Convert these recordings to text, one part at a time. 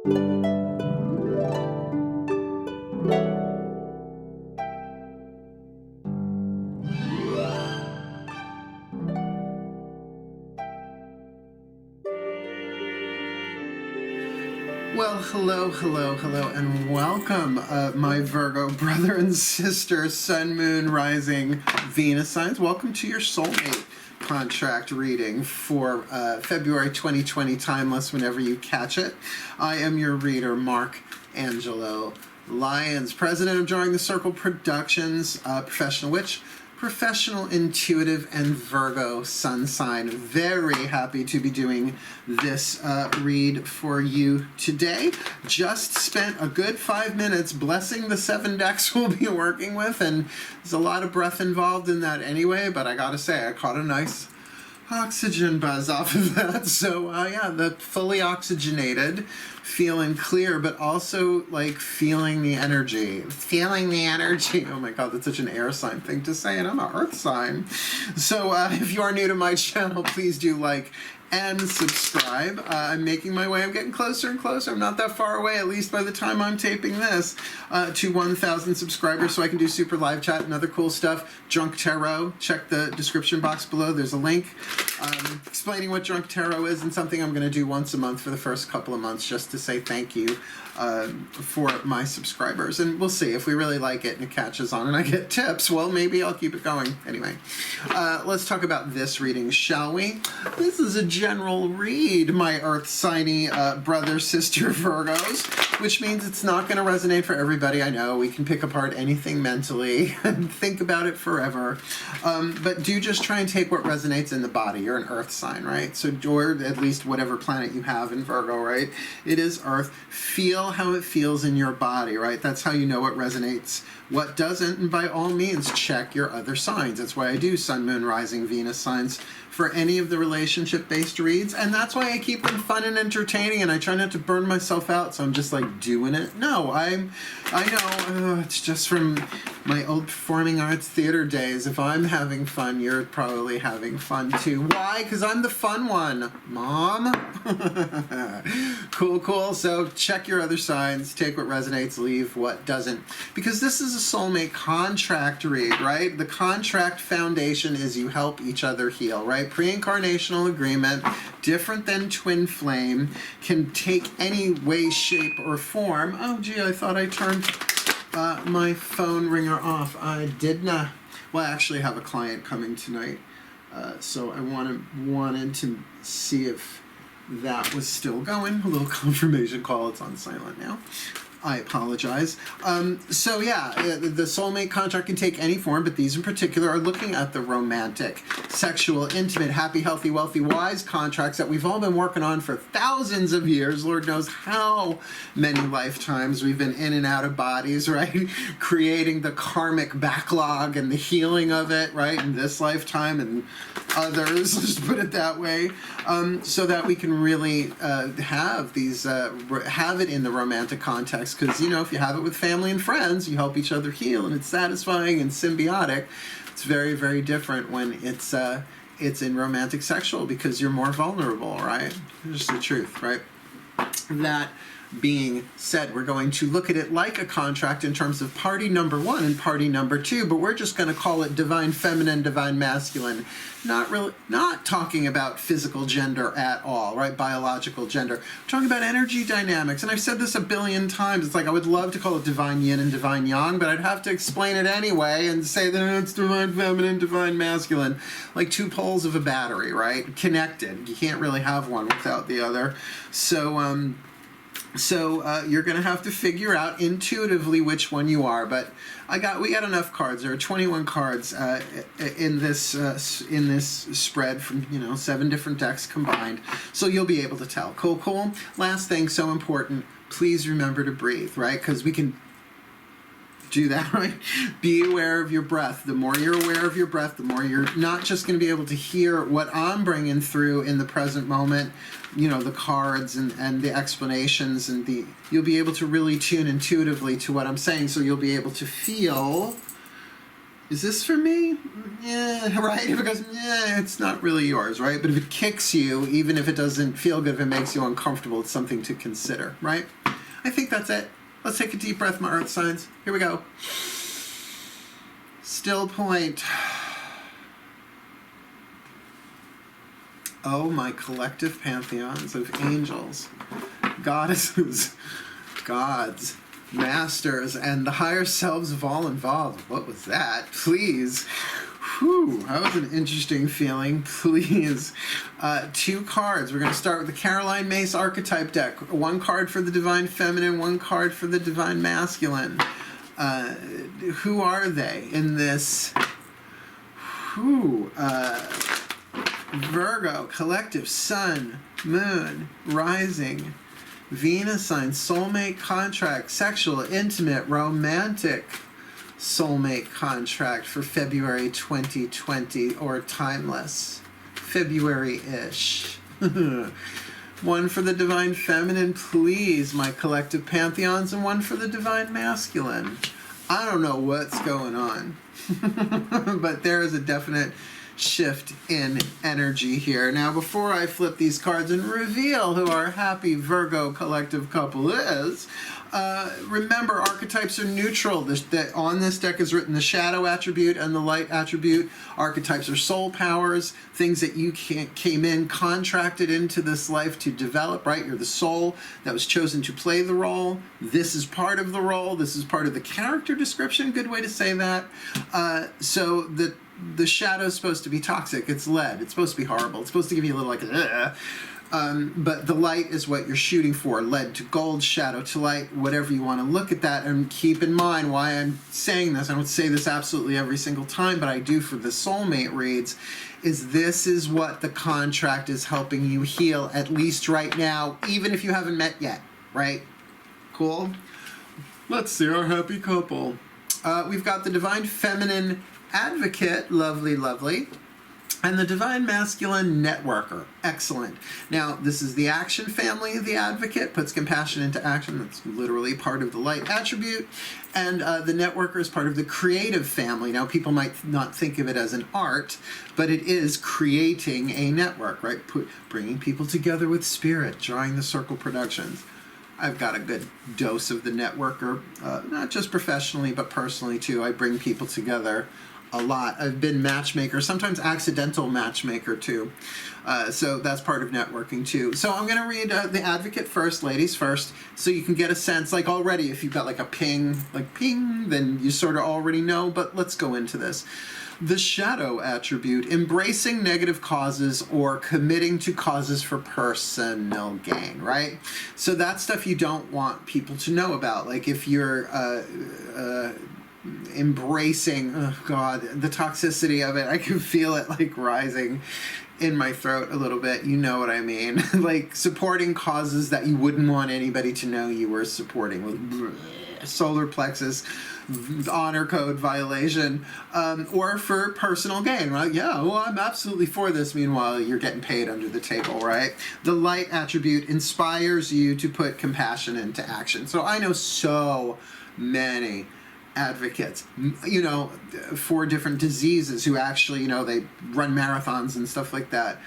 Well, hello, and welcome, my Virgo brother and sister, Sun, Moon, Rising, Venus signs. Welcome to your soulmate contract reading for February 2020, timeless whenever you catch it. I am your reader, Mark Angelo Lyons, president of Drawing the Circle Productions, professional witch, professional intuitive, and Virgo sun sign. Very happy to be doing this read for you today. Just spent a good 5 minutes blessing the 7 decks we'll be working with, and there's a lot of breath involved in that anyway, but I gotta say, I caught a nice oxygen buzz off of that. So yeah, the fully oxygenated, feeling clear, but also like feeling the energy. Oh my god, that's such an air sign thing to say, and I'm an earth sign. So if you are new to my channel, please do like and subscribe. I'm making my way. I'm getting closer and closer. I'm not that far away, at least by the time I'm taping this, to 1,000 subscribers, so I can do super live chat and other cool stuff. Drunk Tarot, check the description box below. There's a link explaining what Drunk Tarot is, and something I'm going to do once a month for the first couple of months, just to say thank you for my subscribers. And we'll see if we really like it and it catches on and I get tips. Well, maybe I'll keep it going. Anyway, let's talk about this reading, shall we? This is a general read, my earth signy brother, sister Virgos, which means it's not going to resonate for everybody. I know we can pick apart anything mentally and think about it forever, but do just try and take what resonates in the body. You're an earth sign, right? So, or at least whatever planet you have in Virgo, right? It is earth. Feel how it feels in your body, right? That's how you know what resonates, what doesn't, and by all means, check your other signs. That's why I do Sun, Moon, Rising, Venus signs for any of the relationship-based reads, and that's why I keep them fun and entertaining, and I try not to burn myself out, so I'm just like doing it. No, I know, it's just from my old performing arts theater days. If I'm having fun, you're probably having fun too. Why? Because I'm the fun one, Mom. Cool. So check your other signs, take what resonates, leave what doesn't. Because this is a soulmate contract read, right? The contract foundation is you help each other heal, right? Pre-incarnational agreement, different than twin flame, can take any way, shape, or form. Oh gee, I thought I turned my phone ringer off. I did not. Well, I actually have a client coming tonight, so I wanted to see if that was still going. A little confirmation call. It's on silent now. I apologize. So yeah, the soulmate contract can take any form, but these in particular are looking at the romantic, sexual, intimate, happy, healthy, wealthy, wise contracts that we've all been working on for thousands of years. Lord knows how many lifetimes we've been in and out of bodies, right? Creating the karmic backlog and the healing of it, right? In this lifetime and others, let's put it that way, so that we can really have these, have it in the romantic context. Because, you know, if you have it with family and friends, you help each other heal, and it's satisfying and symbiotic. It's very, very different when it's in romantic sexual, because you're more vulnerable, right? It's just the truth, right? That being said, we're going to look at it like a contract in terms of party number 1 and party number 2, but we're just going to call it divine feminine, divine masculine. Not talking about physical gender at all, right? Biological gender. We're talking about energy dynamics, and I've said this a billion times. It's like I would love to call it divine yin and divine yang, but I'd have to explain it anyway and say that it's divine feminine, divine masculine, like two poles of a battery, right? Connected. You can't really have one without the other. So you're going to have to figure out intuitively which one you are. But we got enough cards. There are 21 cards in this spread from 7 different decks combined. So you'll be able to tell. Cool. Last thing, so important. Please remember to breathe, right? Because we can do that, right? Be aware of your breath. The more you're aware of your breath, the more you're not just going to be able to hear what I'm bringing through in the present moment, the cards and the explanations, and you'll be able to really tune intuitively to what I'm saying, so you'll be able to feel, is this for me? Yeah, right? If it goes, yeah, it's not really yours, right? But if it kicks you, even if it doesn't feel good, if it makes you uncomfortable, it's something to consider, right? I think that's it. Let's take a deep breath, my earth signs. Here we go. Still point. Oh, my collective pantheons of angels, goddesses, gods, masters, and the higher selves of all involved. What was that? Please. Whew, that was an interesting feeling. Please. 2 cards. We're going to start with the Caroline Myss archetype deck. 1 card for the Divine Feminine, 1 card for the Divine Masculine. Who are they in this? Virgo, collective, sun, moon, rising, Venus sign, soulmate contract, sexual, intimate, romantic soulmate contract for February 2020, or timeless, February-ish. 1 for the Divine Feminine, please, my collective pantheons, and 1 for the Divine Masculine. I don't know what's going on, but there is a definite shift in energy here. Now, before I flip these cards and reveal who our happy Virgo collective couple is, remember, archetypes are neutral. On this deck is written the shadow attribute and the light attribute. Archetypes are soul powers, things that you came in, contracted into this life to develop, right? You're the soul that was chosen to play the role. This is part of the role. This is part of the character description. Good way to say that. So the shadow is supposed to be toxic. It's lead. It's supposed to be horrible. It's supposed to give you a little like, but the light is what you're shooting for. Lead to gold, shadow to light, whatever you want to look at that. And keep in mind why I'm saying this. I don't say this absolutely every single time, but I do for the soulmate reads, is this is what the contract is helping you heal, at least right now, even if you haven't met yet, right? Cool? Let's see our happy couple. We've got the Divine Feminine Advocate, lovely, lovely, and the Divine Masculine Networker, excellent. Now, this is the action family of the Advocate, puts compassion into action. That's literally part of the light attribute. And the Networker is part of the creative family. Now, people might not think of it as an art, but it is creating a network, right? Bringing people together with spirit, drawing the circle productions. I've got a good dose of the Networker, not just professionally, but personally, too. I bring people together a lot. I've been matchmaker, sometimes accidental matchmaker too. So that's part of networking too. So I'm going to read the Advocate first, ladies first, so you can get a sense, like already if you've got like a ping, like ping, then you sort of already know, but let's go into this. The shadow attribute, embracing negative causes or committing to causes for personal gain, right? So that's stuff you don't want people to know about. Like if you're embracing, oh God, the toxicity of it, I can feel it like rising in my throat a little bit. You know what I mean? Like supporting causes that you wouldn't want anybody to know you were supporting, with solar plexus, honor code violation, or for personal gain, right? Yeah, well, I'm absolutely for this. Meanwhile, you're getting paid under the table, right? The light attribute inspires you to put compassion into action. So I know so many advocates, you know, for different diseases who actually, you know, they run marathons and stuff like that,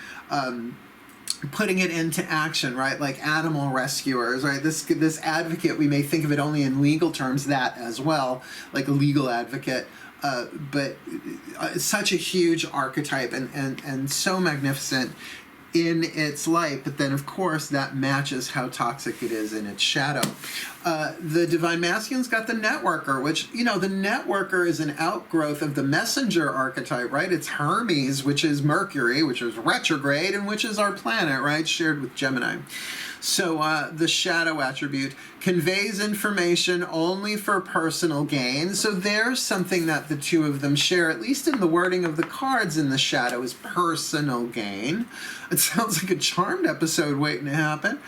putting it into action, right? Like animal rescuers, right? This advocate, we may think of it only in legal terms, that as well, like a legal advocate, but such a huge archetype and so magnificent in its light, but then of course that matches how toxic it is in its shadow. The Divine Masculine's got the Networker, which, you know, the Networker is an outgrowth of the Messenger archetype, right? It's Hermes, which is Mercury, which is retrograde, and which is our planet, right? Shared with Gemini. So the shadow attribute conveys information only for personal gain. So there's something that the two of them share, at least in the wording of the cards in the shadow, is personal gain. It sounds like a Charmed episode waiting to happen.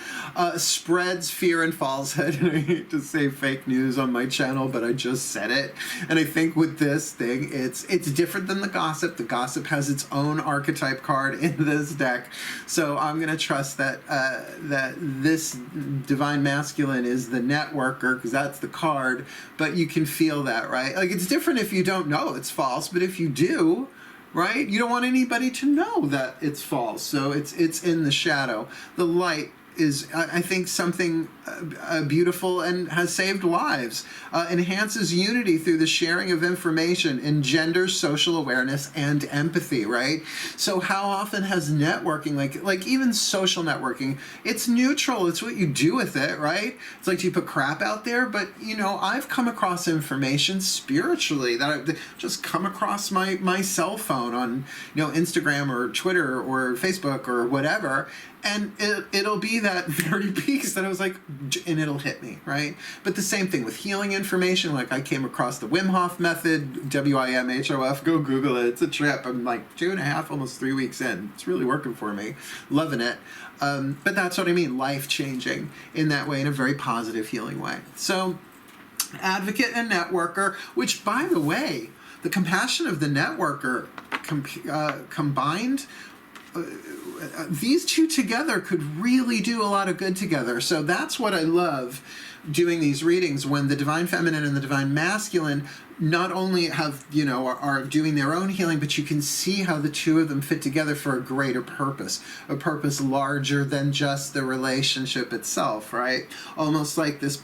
Spreads fear and falsehood. And I hate to say fake news on my channel, but I just said it. And I think with this thing, it's different than the gossip. The gossip has its own archetype card in this deck. So I'm going to trust that that this Divine Masculine is the Networker, because that's the card, but you can feel that, right? Like, it's different if you don't know it's false, but if you do, right, you don't want anybody to know that it's false. So it's in the shadow. The light is, I think, something beautiful and has saved lives. Enhances unity through the sharing of information, engenders social awareness and empathy, right? So how often has networking, like even social networking, it's neutral. It's what you do with it, right? It's like, do you put crap out there? But, you know, I've come across information spiritually that I've just come across my cell phone on, you know, Instagram or Twitter or Facebook or whatever, and it'll be that very piece that I was like, and it'll hit me, right? But the same thing with healing information. Like, I came across the Wim Hof method, WIMHOF, go Google it. It's a trip. I'm like 2.5, almost 3 weeks in. It's really working for me. Loving it. But that's what I mean, life-changing in that way, in a very positive, healing way. So, advocate and networker, which, by the way, the compassion of the networker combined, these two together could really do a lot of good together. So that's what I love doing these readings, when the divine feminine and the divine masculine not only have, you know, are doing their own healing, but you can see how the two of them fit together for a greater purpose, a purpose larger than just the relationship itself, right? Almost like this,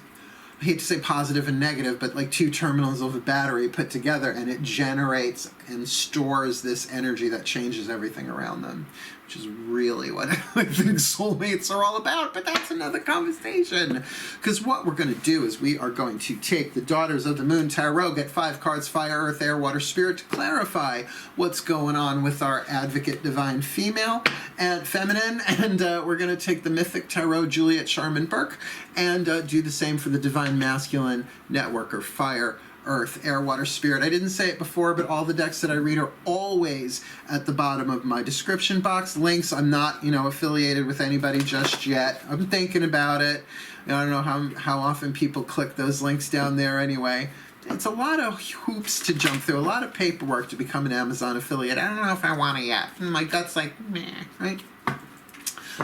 I hate to say positive and negative, but like two terminals of a battery put together, and it generates and stores this energy that changes everything around them, which is really what I think soulmates are all about. But that's another conversation, because what we're going to do is we are going to take the Daughters of the Moon Tarot, get 5 cards, fire, earth, air, water, spirit, to clarify what's going on with our advocate divine female and feminine, and we're going to take the mythic tarot Juliet Sharman Burke and do the same for the divine masculine networker, fire, earth, air, water, spirit. I didn't say it before, but all the decks that I read are always at the bottom of my description box. Links, I'm not, you know, affiliated with anybody just yet. I'm thinking about it. I don't know how often people click those links down there anyway. It's a lot of hoops to jump through, a lot of paperwork to become an Amazon affiliate. I don't know if I want it yet. And my gut's like, meh, right?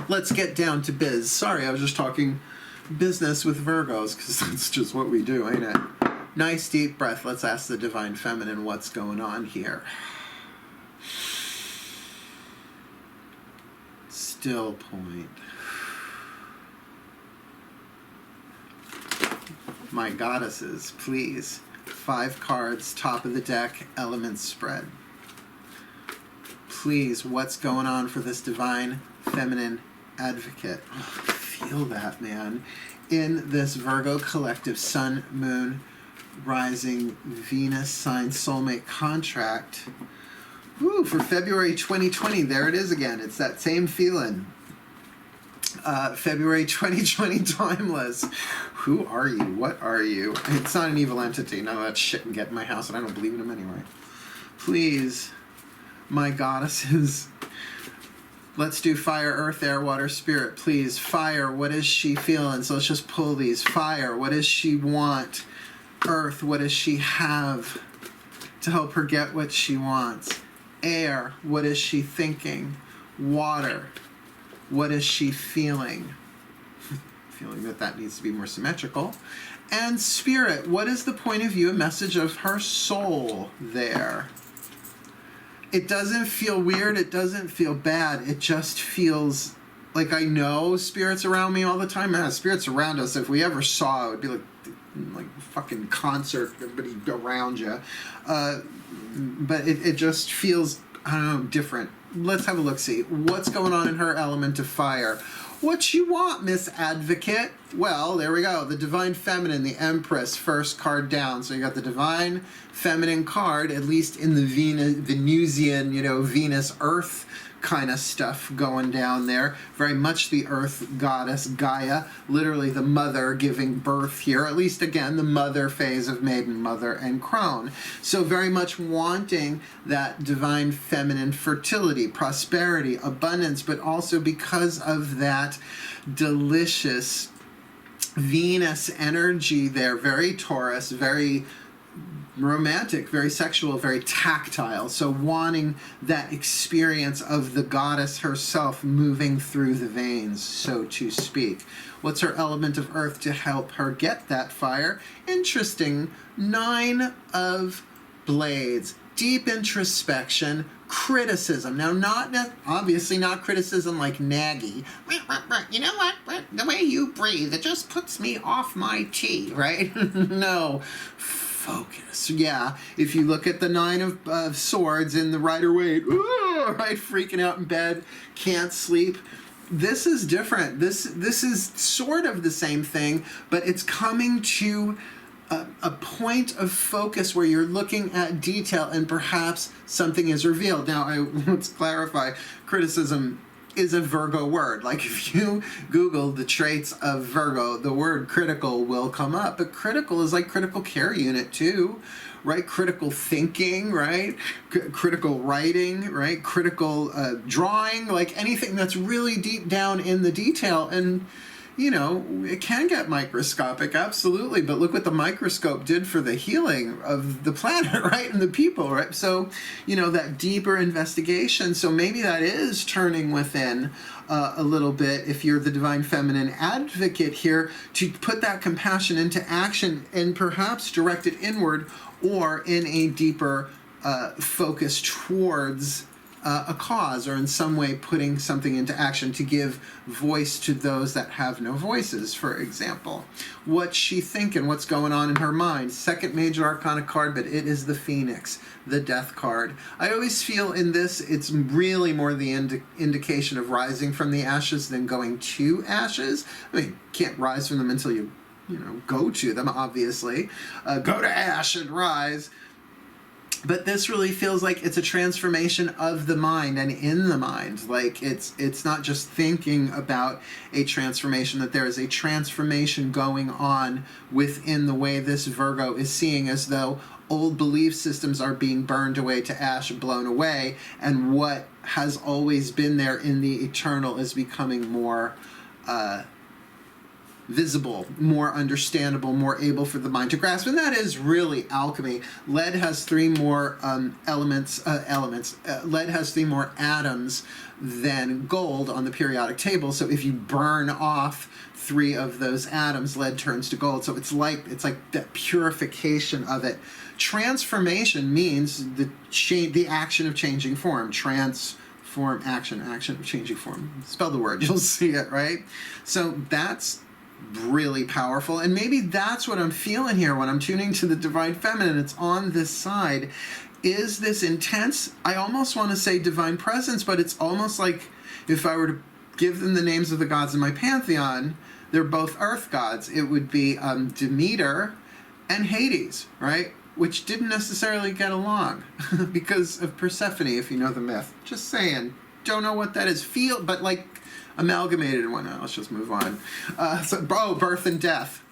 Let's get down to biz. Sorry, I was just talking business with Virgos, because that's just what we do, ain't it? Nice deep breath. Let's ask the divine feminine what's going on here. Still point. My goddesses, please. 5 cards, top of the deck, elements spread. Please, what's going on for this divine feminine advocate? Oh, feel that, man. In this Virgo collective sun, moon, rising, Venus sign soulmate contract. Ooh, for February 2020, there it is again. It's that same feeling. February 2020 timeless. Who are you? What are you? It's not an evil entity. None of that shit can get in my house, and I don't believe in them anyway. Please, my goddesses. Let's do fire, earth, air, water, spirit. Please, fire, what is she feeling? So let's just pull these. Fire, what does she want? Earth, what does she have to help her get what she wants? Air, what is she thinking? Water, what is she feeling? Feeling that needs to be more symmetrical. And spirit, what is the point of view, a message of her soul there? It doesn't feel weird, it doesn't feel bad, it just feels like I know spirits around me all the time. Man, spirits around us, if we ever saw, it would be like fucking concert, everybody around you. But it just feels, I don't know, different. Let's have a look-see. What's going on in her element of fire? What you want, Miss Advocate? Well, there we go. The Divine Feminine, the Empress, first card down. So you got the Divine Feminine card, at least in the Venusian, you know, Venus, Earth kind of stuff going down there. Very much the Earth goddess Gaia, literally the mother giving birth here, at least again the mother phase of Maiden, Mother, and Crone. So very much wanting that divine feminine fertility, prosperity, abundance, but also because of that delicious Venus energy there, very Taurus, very romantic, very sexual, very tactile. So wanting that experience of the goddess herself moving through the veins, so to speak. What's her element of earth to help her get that fire? Interesting. 9 of blades. Deep introspection, criticism. Now, obviously not criticism like naggy. You know what? The way you breathe, it just puts me off my tea, right? No. Focus. Yeah, if you look at the Nine of Swords in the Rider-Waite, right, freaking out in bed, can't sleep. This is different. This is sort of the same thing, but it's coming to a point of focus where you're looking at detail and perhaps something is revealed. Now, let's clarify, criticism is a Virgo word. Like if you Google the traits of Virgo, the word critical will come up. But critical is like critical care unit too, right? Critical thinking, right? Critical writing, right? Critical drawing, like anything that's really deep down in the detail. And you know, it can get microscopic, absolutely, but look what the microscope did for the healing of the planet, right, and the people, right? So, you know, that deeper investigation, so maybe that is turning within a little bit, if you're the Divine Feminine advocate here, to put that compassion into action and perhaps direct it inward or in a deeper focus towards a cause, or in some way putting something into action to give voice to those that have no voices, for example. What's she thinking? What's going on in her mind? Second major arcana card, but it is the Phoenix, the Death card. I always feel in this, it's really more the indication of rising from the ashes than going to ashes. I mean, can't rise from them until you know, go to them, obviously. Go to ash and rise. But this really feels like it's a transformation of the mind and in the mind. Like it's not just thinking about a transformation, that there is a transformation going on within the way this Virgo is seeing, as though old belief systems are being burned away to ash and blown away, and what has always been there in the eternal is becoming more visible, more understandable, more able for the mind to grasp. And that is really alchemy. Lead has three more lead has three more atoms than gold on the periodic table. So if you burn off three of those atoms, lead turns to gold. So it's like that purification of it. Transformation means the action of changing form. Transform, action of changing form. Spell the word, you'll see it, right? So that's really powerful, and maybe that's what I'm feeling here when I'm tuning to the Divine Feminine. It's on this side. Is this intense? I almost want to say divine presence, but it's almost like if I were to give them the names of the gods in my pantheon, they're both earth gods. It would be Demeter and Hades, right? Which didn't necessarily get along because of Persephone, if you know the myth. Just saying. Don't know what that is. But like amalgamated and whatnot. Let's just move on. Birth and death.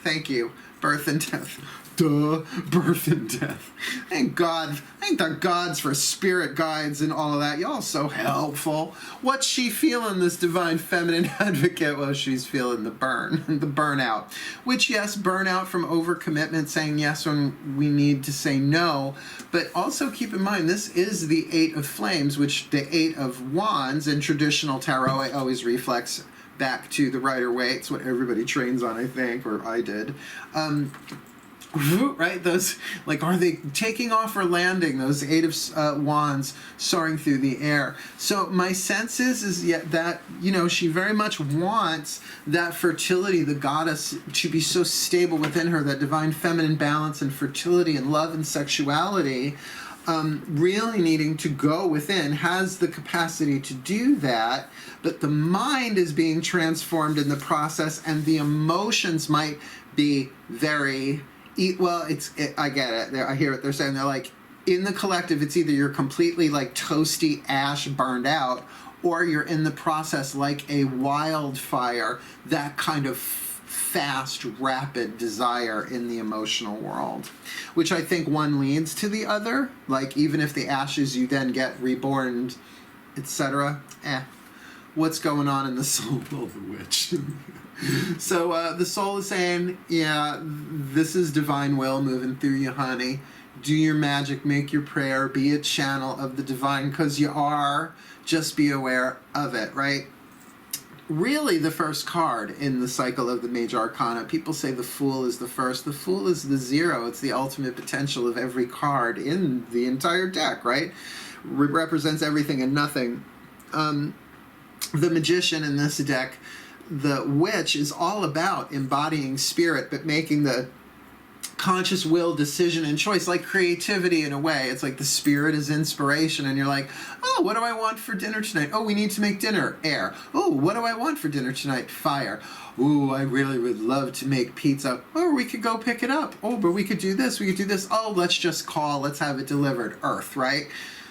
Thank you. Birth and death. Duh. Birth and death. Thank God. Thank the gods for spirit guides and all of that. Y'all so helpful. What's she feeling, this Divine Feminine advocate? Well, she's feeling the burnout. Which, yes, burnout from overcommitment, saying yes when we need to say no. But also keep in mind, this is the Eight of Flames, which the Eight of Wands in traditional tarot, it always reflects back to the Rider-Waite. It's what everybody trains on, I think, or I did. Right, those, like, are they taking off or landing? Those Eight of Wands soaring through the air. So my sense is yet that, you know, she very much wants that fertility, the goddess, to be so stable within her, that divine feminine balance and fertility and love and sexuality, really needing to go within, has the capacity to do that, but the mind is being transformed in the process, and the emotions might be very... Well, I get it. I hear what they're saying. They're like, in the collective, it's either you're completely like toasty ash burned out, or you're in the process like a wildfire, that kind of fast, rapid desire in the emotional world, which I think one leads to the other. Like, even if the ashes, you then get reborn, etc. What's going on in the soul of the witch? So the soul is saying, yeah, this is divine will moving through you, honey. Do your magic, make your prayer, be a channel of the divine, because you are. Just be aware of it, right? Really, the first card in the cycle of the major arcana, people say the Fool is the first. The Fool is the zero. It's the ultimate potential of every card in the entire deck, right? represents everything and nothing. The Magician in this deck, the Witch, is all about embodying spirit, but making the conscious will, decision, and choice, like creativity in a way. It's like the spirit is inspiration, and you're like, oh, what do I want for dinner tonight? Oh, we need to make dinner. Air. Oh, what do I want for dinner tonight? Fire. Ooh, I really would love to make pizza. Or we could go pick it up. Oh, but we could do this. We could do this. Oh, let's just call. Let's have it delivered. Earth, right?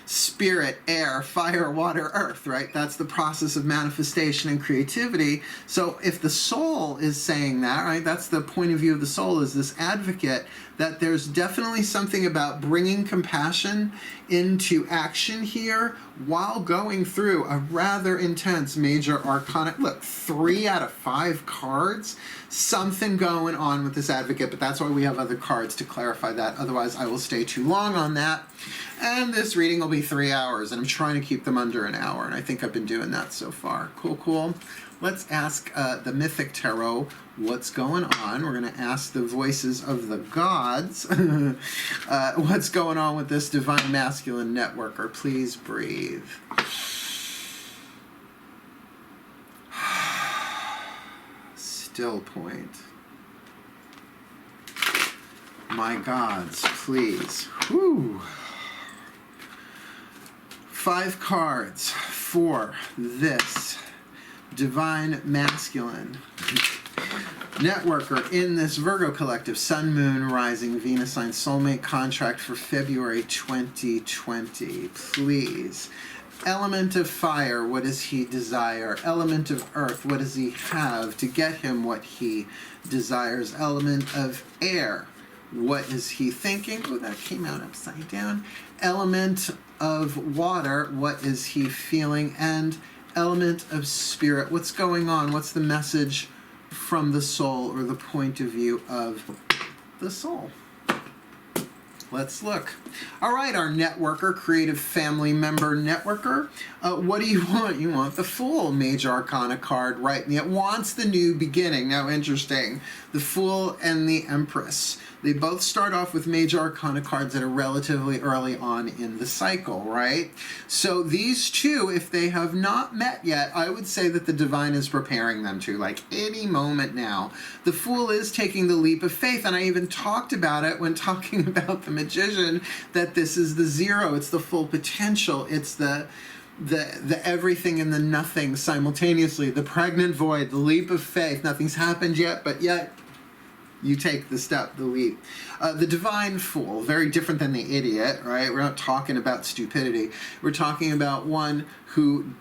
Spirit, air, fire, water, earth, right? That's the process of manifestation and creativity. So if the soul is saying that, right, that's the point of view of the soul, is this advocate, that there's definitely something about bringing compassion into action here while going through a rather intense major arcana. Look, 3 out of 5 cards, something going on with this advocate, but that's why we have other cards to clarify that. Otherwise, I will stay too long on that. And this reading will be 3 hours, and I'm trying to keep them under an hour, and I think I've been doing that so far. Cool, cool. Let's ask the Mythic Tarot what's going on. We're going to ask the voices of the gods what's going on with this Divine Masculine Networker. Please breathe. Still point. My gods, please. Whew. 5 cards for this Divine Masculine Networker in this Virgo collective, Sun, Moon, Rising, Venus sign, Soulmate contract for February 2020. Please. Element of fire, what does he desire? Element of earth, what does he have to get him what he desires? Element of air, what is he thinking? Oh, that came out upside down. Element of water, what is he feeling? And element of spirit, what's going on? What's the message from the soul, or the point of view of the soul? Let's look. All right, our networker, creative family member networker. What do you want? You want the Fool, Major Arcana card, right? And it wants the new beginning. Now, interesting. The Fool and the Empress. They both start off with Major Arcana cards that are relatively early on in the cycle, right? So these two, if they have not met yet, I would say that the Divine is preparing them to, like any moment now. The Fool is taking the leap of faith, and I even talked about it when talking about the Magician, that this is the zero, it's the full potential, it's the everything and the nothing simultaneously, the pregnant void, the leap of faith. Nothing's happened yet, but yet you take the step, the leap. The Divine Fool, very different than the Idiot, right? We're not talking about stupidity. We're talking about one who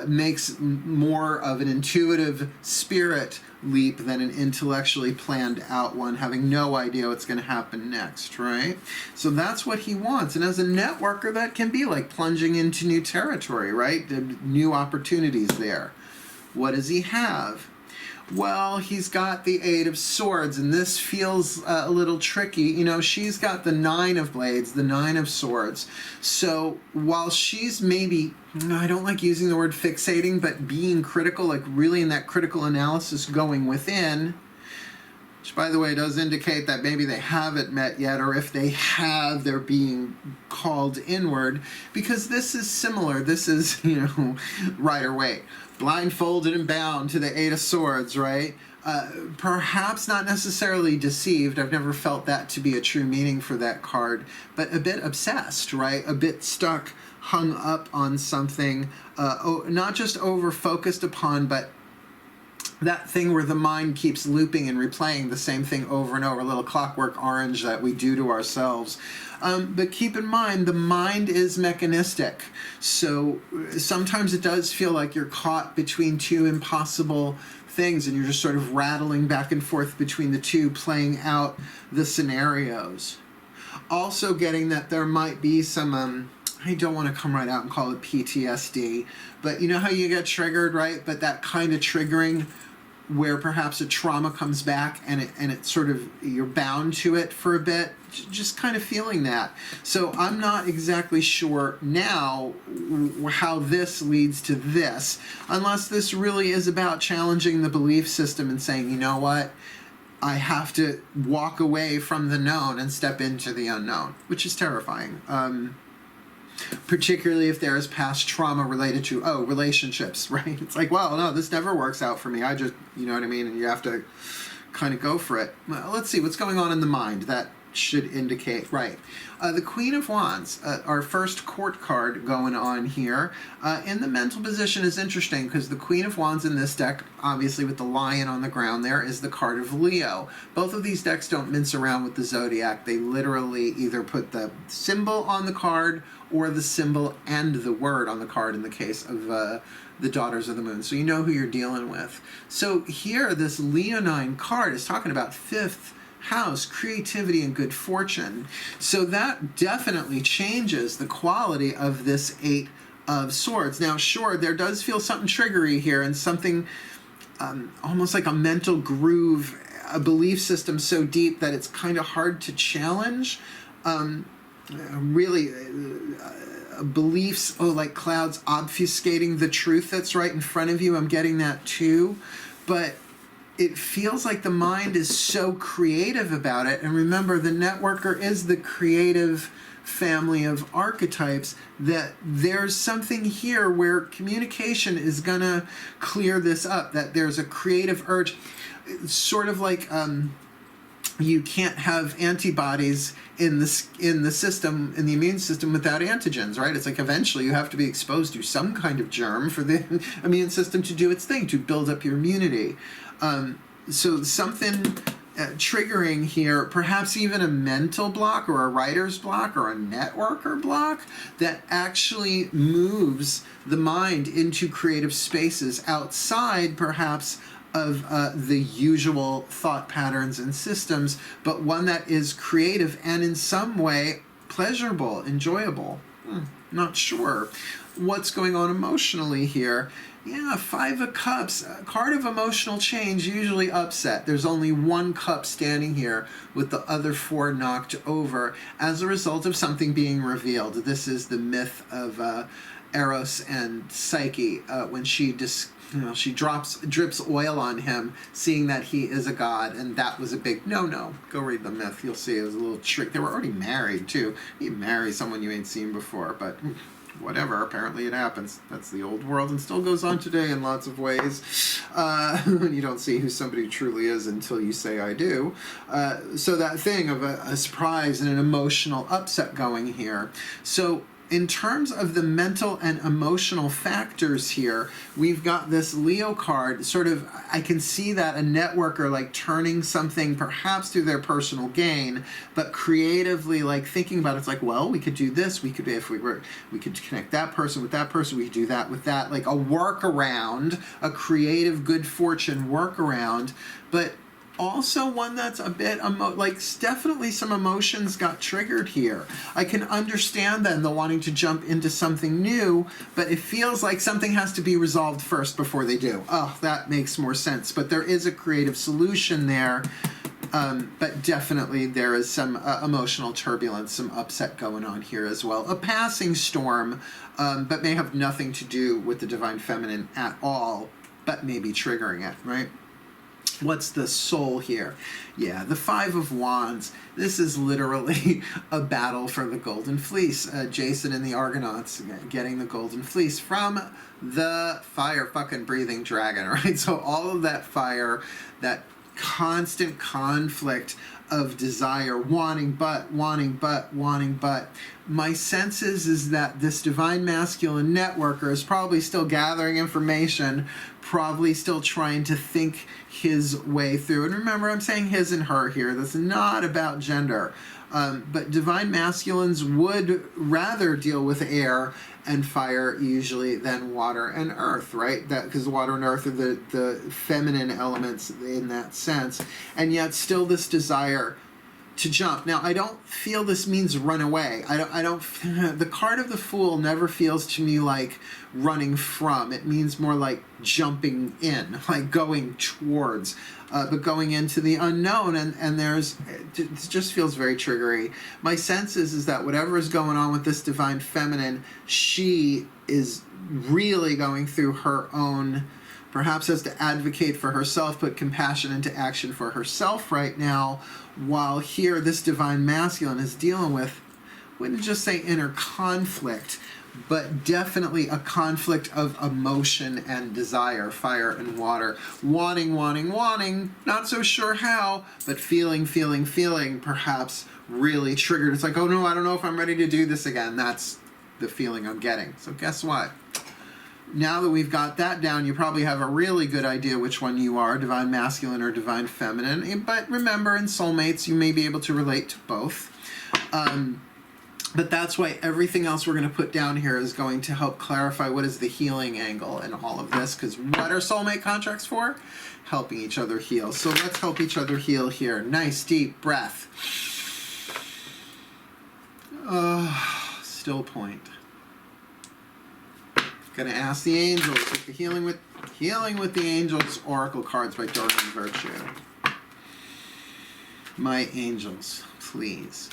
makes more of an intuitive spirit leap than an intellectually planned out one, having no idea what's going to happen next, right? So that's what he wants. And as a networker, that can be like plunging into new territory, right? New opportunities there. What does he have? Well, he's got the 8 of Swords, and this feels a little tricky. You know, she's got the 9 of Blades, the 9 of Swords. So while she's maybe, I don't like using the word fixating, but being critical, like really in that critical analysis going within, which, by the way, does indicate that maybe they haven't met yet, or if they have, they're being called inward, because this is similar. This is, you know, Rider-Waite. Blindfolded and bound to the 8 of Swords, right? Perhaps not necessarily deceived. I've never felt that to be a true meaning for that card, but a bit obsessed, right? A bit stuck, hung up on something, not just over-focused upon, but that thing where the mind keeps looping and replaying the same thing over and over, a little Clockwork Orange that we do to ourselves. But keep in mind, the mind is mechanistic. So sometimes it does feel like you're caught between two impossible things, and you're just sort of rattling back and forth between the two, playing out the scenarios. Also getting that there might be some, I don't want to come right out and call it PTSD, but you know how you get triggered, right? But that kind of triggering where perhaps a trauma comes back and it sort of, you're bound to it for a bit, just kind of feeling that. So I'm not exactly sure now how this leads to this, unless this really is about challenging the belief system and saying, you know what, I have to walk away from the known and step into the unknown, which is terrifying. particularly if there is past trauma related to, relationships, right? It's like, well, no, this never works out for me. I just, you know what I mean? And you have to kind of go for it. Well, let's see what's going on in the mind. That should indicate, right. The Queen of Wands, our first court card going on here. In the mental position is interesting because the Queen of Wands in this deck, obviously with the lion on the ground there, is the card of Leo. Both of these decks don't mince around with the zodiac. They literally either put the symbol on the card or the symbol and the word on the card in the case of the Daughters of the Moon. So you know who you're dealing with. So here, this Leonine card is talking about fifth house, creativity and good fortune. So that definitely changes the quality of this Eight of Swords. Now, sure, there does feel something triggery here and something almost like a mental groove, a belief system so deep that it's kind of hard to challenge. Beliefs, like clouds obfuscating the truth that's right in front of you. I'm getting that too. But it feels like the mind is so creative about it. And remember, the networker is the creative family of archetypes, that there's something here where communication is going to clear this up, that there's a creative urge. It's sort of like you can't have antibodies in the system, in the immune system, without antigens, right? It's like eventually you have to be exposed to some kind of germ for the immune system to do its thing, to build up your immunity. So something triggering here, perhaps even a mental block or a writer's block or a networker block that actually moves the mind into creative spaces outside perhaps of the usual thought patterns and systems, but one that is creative and in some way pleasurable, enjoyable. Not sure what's going on emotionally here. Yeah, Five of Cups, a card of emotional change, usually upset. There's only one cup standing here with the other four knocked over as a result of something being revealed. This is the myth of Eros and Psyche when she drips oil on him, seeing that he is a god, and that was a big no-no. Go read the myth. You'll see it was a little trick. They were already married, too. You marry someone you ain't seen before, but whatever, apparently it happens. That's the old world and still goes on today in lots of ways. You don't see who somebody truly is until you say I do. So that thing of a surprise and an emotional upset going here. So in terms of the mental and emotional factors here, we've got this Leo card, sort of, I can see that a networker like turning something perhaps through their personal gain, but creatively like thinking about it. It's like, well, we could do this, we could, if we could connect that person with that person, we could do that with that, like a workaround, a creative good fortune workaround, but also one that's a bit, definitely some emotions got triggered here. I can understand then the wanting to jump into something new, but it feels like something has to be resolved first before they do. Oh, that makes more sense. But there is a creative solution there. But definitely there is some emotional turbulence, some upset going on here as well. A passing storm, but may have nothing to do with the Divine Feminine at all, but maybe triggering it, right? What's the soul here? Yeah, the Five of Wands. This is literally a battle for the Golden Fleece. Jason and the Argonauts getting the Golden Fleece from the fire fucking breathing dragon, right? So all of that fire, that constant conflict of desire, wanting but. My sense is that this divine masculine networker is probably still gathering information, probably still trying to think his way through. And remember, I'm saying his and her here. That's not about gender. But divine masculines would rather deal with air and fire usually than water and earth, right? That because water and earth are the feminine elements in that sense. And yet still this desire to jump. Now, I don't feel this means run away. I don't the card of the Fool never feels to me like running from. It means more like jumping in, like going towards, but going into the unknown. And it just feels very triggery. My sense is that whatever is going on with this divine feminine, she is really going through her own, perhaps has to advocate for herself, put compassion into action for herself right now, while here this divine masculine is dealing with wouldn't just say inner conflict, but definitely a conflict of emotion and desire, fire and water. Wanting, wanting, wanting, not so sure how, but feeling, feeling, feeling, perhaps really triggered. It's like, oh no, I don't know if I'm ready to do this again. That's the feeling I'm getting. So guess what? Now that we've got that down, you probably have a really good idea which one you are, divine masculine or divine feminine. But remember, in soulmates, you may be able to relate to both. But that's why everything else we're going to put down here is going to help clarify what is the healing angle in all of this. Because what are soulmate contracts for? Helping each other heal. So let's help each other heal here. Nice deep breath. Still point. Gonna ask the angels. With the healing with the angels oracle cards by Doreen Virtue. My angels, please.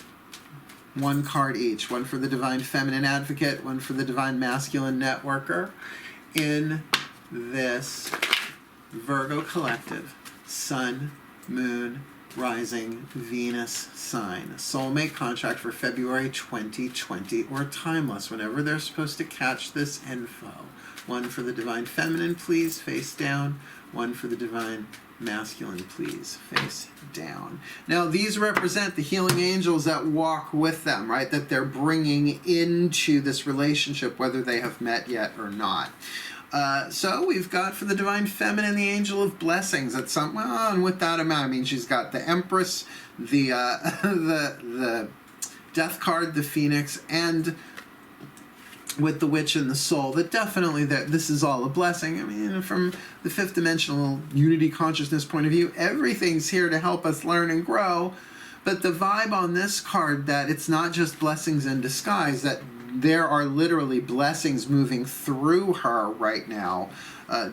One card each. One for the divine feminine advocate. One for the divine masculine networker. In this Virgo collective, Sun, Moon, Rising, Venus sign. Soulmate contract for February 2020 or timeless, whenever they're supposed to catch this info. One for the divine feminine, please, face down. One for the divine masculine, please, face down. Now, these represent the healing angels that walk with them, right? That they're bringing into this relationship, whether they have met yet or not. So we've got for the divine feminine the angel of blessings. That's some, well, and with that amount, I mean, she's got the empress, the the death card, the phoenix, and with the witch and the soul. That definitely this is all a blessing. I mean, from the fifth dimensional unity consciousness point of view, everything's here to help us learn and grow. But the vibe on this card, that it's not just blessings in disguise, that there are literally blessings moving through her right now,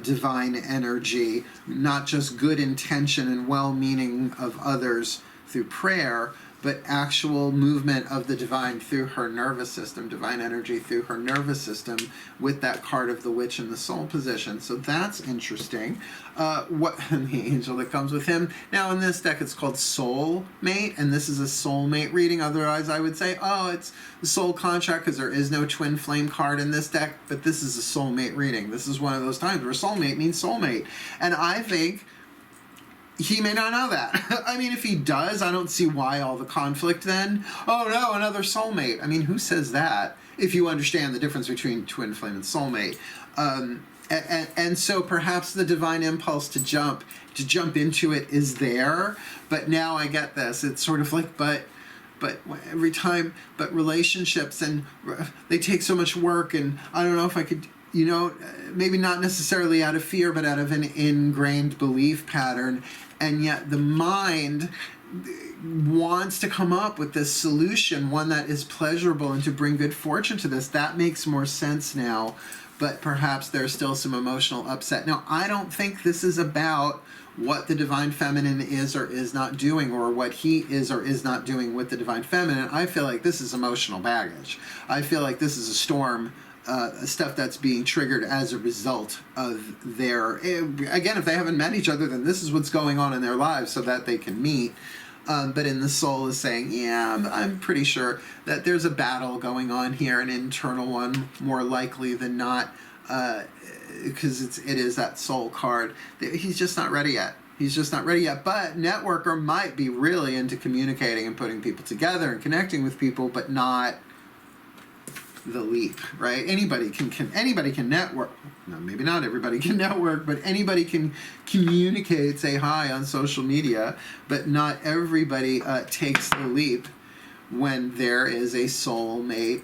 divine energy, not just good intention and well-meaning of others through prayer, but actual movement of the divine through her nervous system, divine energy through her nervous system with that card of the witch in the soul position. So that's interesting. And the angel that comes with him. Now in this deck it's called Soulmate, and this is a soulmate reading. Otherwise I would say, oh, it's the soul contract, because there is no twin flame card in this deck, but this is a soulmate reading. This is one of those times where soulmate means soulmate. And I think he may not know that. I mean, if he does, I don't see why all the conflict then. Oh no, another soulmate. I mean, who says that? If you understand the difference between twin flame and soulmate. And so perhaps the divine impulse to jump into it is there. But now I get this. It's sort of like, but every time, but relationships, and they take so much work, and I don't know if I could, you know, maybe not necessarily out of fear, but out of an ingrained belief pattern. And yet the mind wants to come up with this solution, one that is pleasurable and to bring good fortune to this. That makes more sense now, but perhaps there's still some emotional upset. Now, I don't think this is about what the divine feminine is or is not doing, or what he is or is not doing with the divine feminine. I feel like this is emotional baggage. I feel like this is a storm, stuff that's being triggered as a result of their, again, if they haven't met each other, then this is what's going on in their lives so that they can meet. But in the soul is saying, yeah, I'm pretty sure that there's a battle going on here, an internal one, more likely than not, because it is that soul card. He's just not ready yet. He's just not ready yet. But networker might be really into communicating and putting people together and connecting with people, but not the leap, right? Anybody can network. No, maybe not everybody can network, but anybody can communicate, say hi on social media, but not everybody takes the leap when there is a soulmate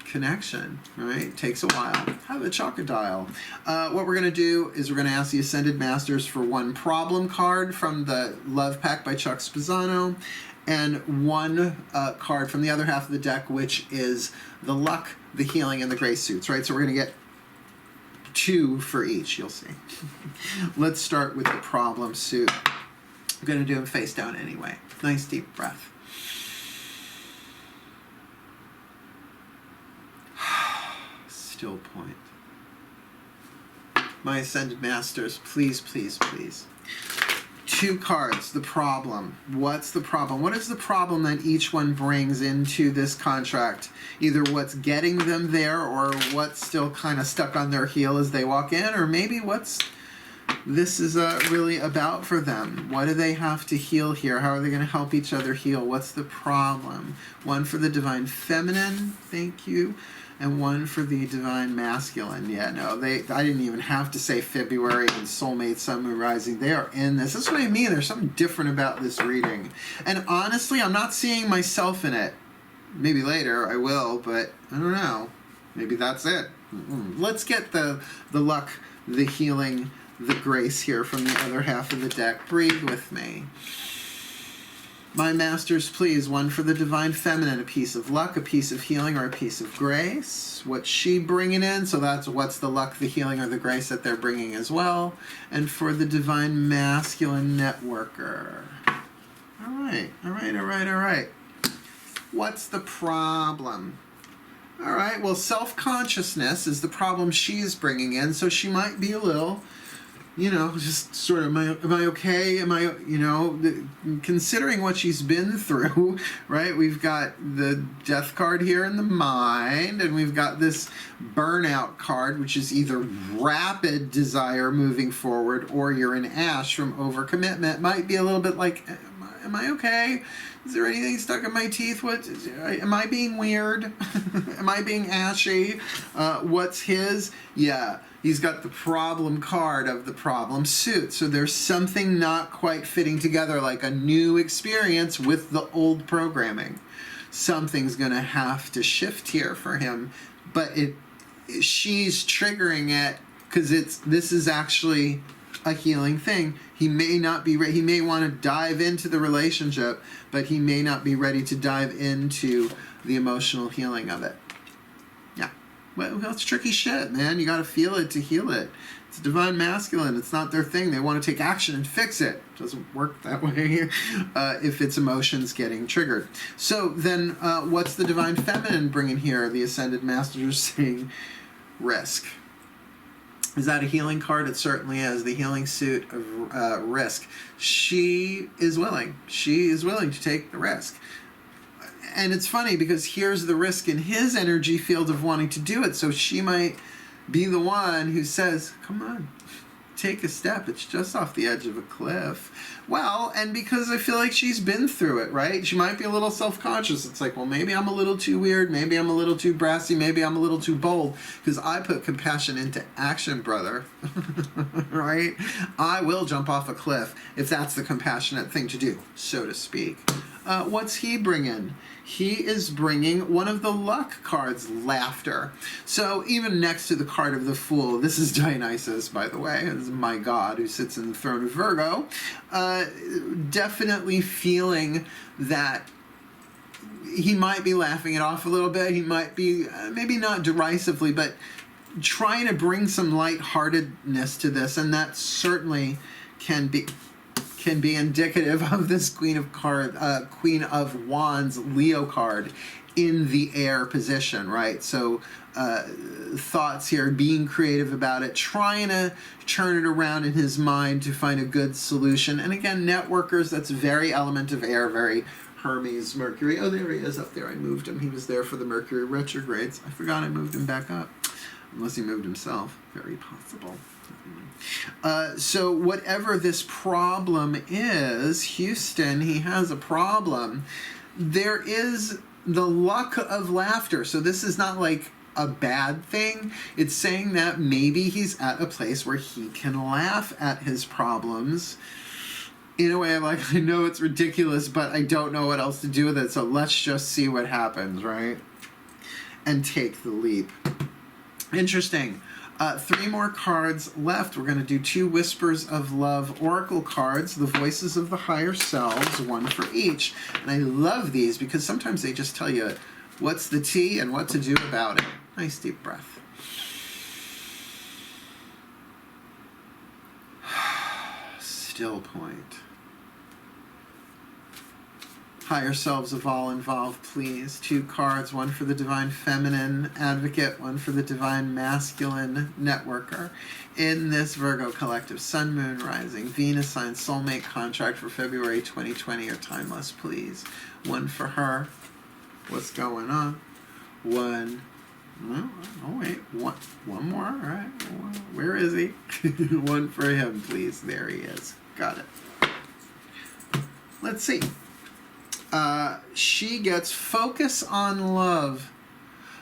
connection, right? It takes a while. Have a chocolate dial. What we're going to do is we're going to ask the Ascended Masters for one problem card from the Love Pack by Chuck Spezzano, and one card from the other half of the deck, which is the luck, the healing, and the grace suits, right? So we're going to get two for each, you'll see. Let's start with the problem suit. I'm going to do them face down anyway. Nice deep breath. Still point. My Ascended Masters, please, please, please. 2 cards, the problem. What's the problem? What is the problem that each one brings into this contract? Either what's getting them there, or what's still kind of stuck on their heel as they walk in, or maybe what's this is really about for them. What do they have to heal here? How are they going to help each other heal? What's the problem? One for the Divine Feminine, thank you, and one for the Divine Masculine. Yeah, no, I didn't even have to say February and Soulmate, Sun, Moon, Rising. They are in this. That's what I mean. There's something different about this reading. And honestly, I'm not seeing myself in it. Maybe later I will, but I don't know. Maybe that's it. Let's get the luck, the healing, the grace here from the other half of the deck. Breathe with me. My masters, please. One for the Divine Feminine, a piece of luck, a piece of healing, or a piece of grace. What's she bringing in? So that's what's the luck, the healing, or the grace that they're bringing as well. And for the Divine Masculine Networker. All right, all right, all right, all right. What's the problem? All right, well, self-consciousness is the problem she's bringing in, so she might be a little, you know, just sort of, am I okay? Am I, you know, considering what she's been through, right? We've got the Death card here in the mind, and we've got this Burnout card, which is either rapid desire moving forward, or you're in ash from overcommitment. Might be a little bit like, am I okay? Is there anything stuck in my teeth? What am I being weird? Am I being ashy? What's his? Yeah, he's got the problem card of the problem suit. So there's something not quite fitting together, like a new experience with the old programming. Something's gonna have to shift here for him, but she's triggering it because this is actually a healing thing. He may not be ready. He may want to dive into the relationship, but he may not be ready to dive into the emotional healing of it. Yeah. Well, that's tricky shit, man. You got to feel it to heal it. It's Divine Masculine. It's not their thing. They want to take action and fix it. It doesn't work that way if it's emotions getting triggered. So then what's the Divine Feminine bringing here? The Ascended Masters saying risk. Is that a healing card? It certainly is. The healing suit of risk. She is willing. She is willing to take the risk. And it's funny because here's the risk in his energy field of wanting to do it. So she might be the one who says, come on, take a step. It's just off the edge of a cliff. Well, and because I feel like she's been through it, right? She might be a little self-conscious. It's like, well, maybe I'm a little too weird. Maybe I'm a little too brassy. Maybe I'm a little too bold because I put compassion into action, brother. Right? I will jump off a cliff if that's the compassionate thing to do, so to speak. What's he bringing? He is bringing one of the luck cards, laughter. So even next to the card of the Fool, this is Dionysus, by the way. This is my god who sits in the throne of Virgo. Definitely feeling that he might be laughing it off a little bit. He might be, maybe not derisively, but trying to bring some lightheartedness to this. And that certainly can be indicative of this Queen of Wands Leo card in the air position, right? So thoughts here, being creative about it, trying to turn it around in his mind to find a good solution. And again, networkers, that's very element of air, very Hermes, Mercury. Oh, there he is up there. I moved him. He was there for the Mercury retrogrades. I forgot I moved him back up. Unless he moved himself. Very possible. So whatever this problem is, Houston, he has a problem. There is the luck of laughter. So this is not like a bad thing. It's saying that maybe he's at a place where he can laugh at his problems in a way like, I know it's ridiculous, but I don't know what else to do with it. So let's just see what happens, right? And take the leap. Interesting. 3 more cards left. We're going to do 2 Whispers of Love Oracle cards, the voices of the higher selves, 1 for each. And I love these because sometimes they just tell you what's the tea and what to do about it. Nice deep breath. Still point. higher selves of all involved, please. 2 cards, one for the Divine Feminine Advocate, one for the Divine Masculine Networker. In this Virgo collective, Sun, Moon, Rising, Venus sign, soulmate contract for February 2020 are timeless, please. One for her. What's going on? One. No, oh wait, one more, all right. Where is he? One for him, please. There he is. Got it. Let's see. She gets focus on love.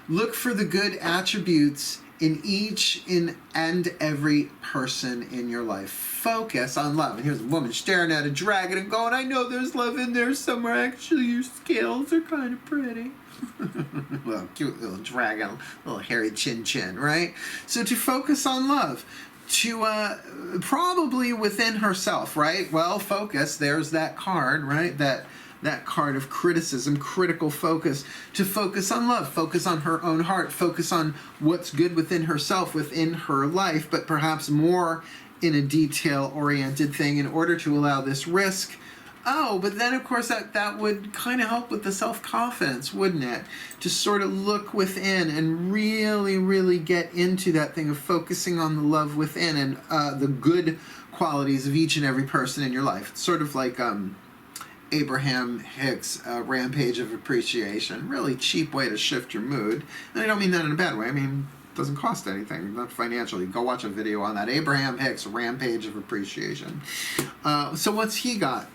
Look for the good attributes in each and every person in your life. Focus on love. And here's a woman staring at a dragon and going, I know there's love in there somewhere. Actually, your scales are kind of pretty. Well, cute little dragon, little hairy chin, right? So to focus on love, to probably within herself, right? Well, focus, there's that card, right? That card of criticism, critical focus, to focus on love, focus on her own heart, focus on what's good within herself, within her life, but perhaps more in a detail-oriented thing in order to allow this risk. Oh, but then, of course, that would kind of help with the self-confidence, wouldn't it? To sort of look within and really, really get into that thing of focusing on the love within and the good qualities of each and every person in your life. It's sort of like Abraham Hicks' Rampage of Appreciation. Really cheap way to shift your mood. And I don't mean that in a bad way. I mean, it doesn't cost anything, not financially. Go watch a video on that. Abraham Hicks' Rampage of Appreciation. So what's he got?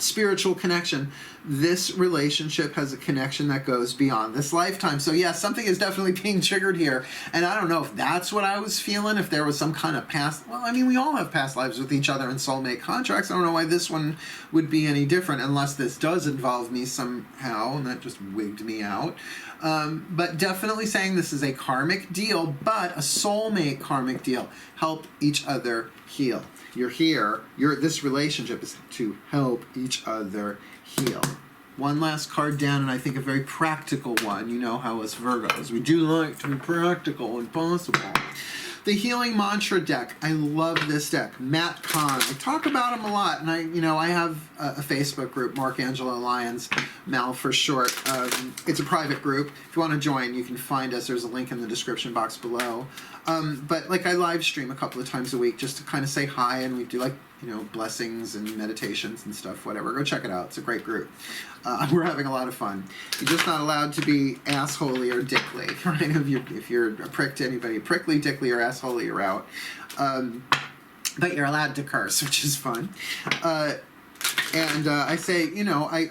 Spiritual connection. This relationship has a connection that goes beyond this lifetime. So yeah, something is definitely being triggered here. And I don't know if that's what I was feeling, if there was some kind of past, well, I mean, we all have past lives with each other in soulmate contracts. I don't know why this one would be any different unless this does involve me somehow, and that just wigged me out. But definitely saying this is a karmic deal, but a soulmate karmic deal. Help each other heal. You're here, this relationship is to help each other heal. One last card down, and I think a very practical one. You know how us Virgos, we do like to be practical when possible. The Healing Mantra deck. I love this deck. Matt KAHN. I talk about him a lot, and I have a Facebook group, Mark Angelo Lyons, Mal for short. It's a private group. If you want to join, you can find us. There's a link in the description box below. But like I live stream a couple of times a week just to kind of say hi, and we do like, blessings and meditations and stuff, whatever. Go check it out. It's a great group. We're having a lot of fun. You're just not allowed to be assholey or dickly, right? If you're a prick to anybody, prickly, dickly, or assholey, you're out. But you're allowed to curse, which is fun. And I say,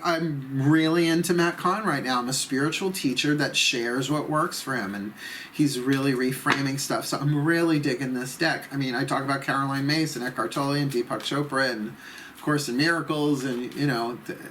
I'm really into Matt KAHN right now. I'm a spiritual teacher that shares what works for him, and he's really reframing stuff. So I'm really digging this deck. I mean, I talk about Caroline Myss and Eckhart Tolle and Deepak Chopra and of Course in Miracles, and